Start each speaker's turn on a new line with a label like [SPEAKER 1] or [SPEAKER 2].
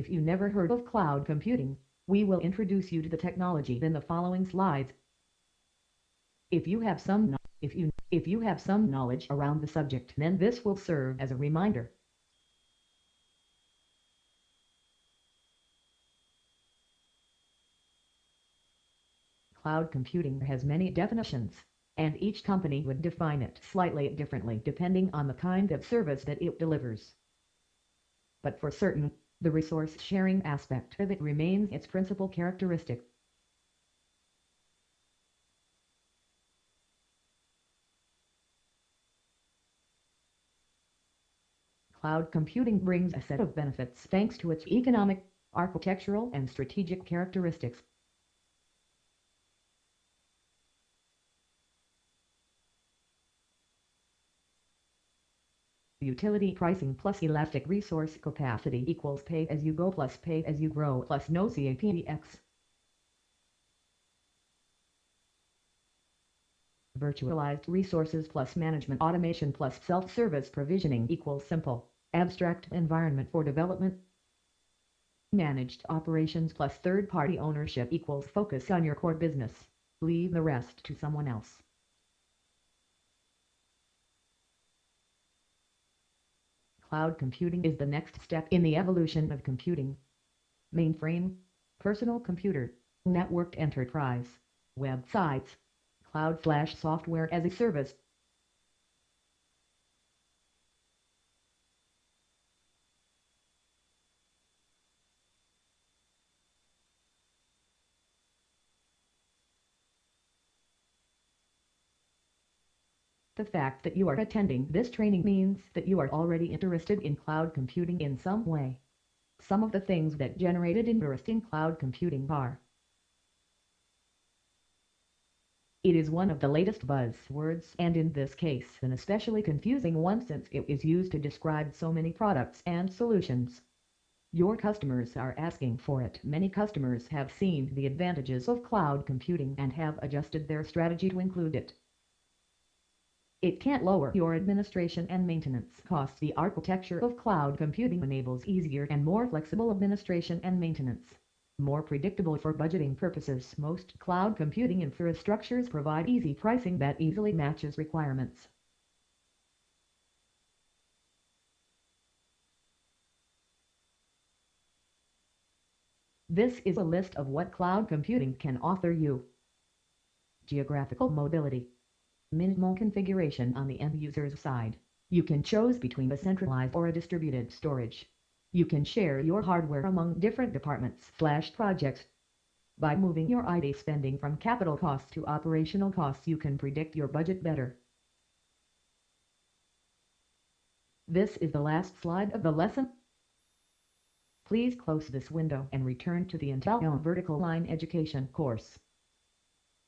[SPEAKER 1] If you never heard of cloud computing, we will introduce you to the technology in the following slides. If you have some knowledge around the subject, then this will serve as a reminder. Cloud computing has many definitions, and each company would define it slightly differently depending on the kind of service that it delivers. But for certain, the resource sharing aspect of it remains its principal characteristic. Cloud computing brings a set of benefits thanks to its economic, architectural, and strategic characteristics. Utility pricing plus elastic resource capacity equals pay-as-you-go plus pay-as-you-grow plus no CAPEX. Virtualized resources plus management automation plus self-service provisioning equals simple, abstract environment for development. Managed operations plus third-party ownership equals focus on your core business. Leave the rest to someone else. Cloud computing is the next step in the evolution of computing. Mainframe, personal computer, networked enterprise, websites, cloud/software as a service. The fact that you are attending this training means that you are already interested in cloud computing in some way. Some of the things that generated interest in cloud computing are: it is one of the latest buzzwords, and in this case an especially confusing one since it is used to describe so many products and solutions. Your customers are asking for it. Many customers have seen the advantages of cloud computing and have adjusted their strategy to include it. It can't lower your administration and maintenance costs. The architecture of cloud computing enables easier and more flexible administration and maintenance. More predictable for budgeting purposes. Most cloud computing infrastructures provide easy pricing that easily matches requirements. This is a list of what cloud computing can offer you. Geographical mobility. Minimal configuration on the end user's side. You can choose between a centralized or a distributed storage. You can share your hardware among different departments/projects. By moving your IT spending from capital costs to operational costs, you can predict your budget better. This is the last slide of the lesson. Please close this window and return to the Intalio Vertical Line Education course.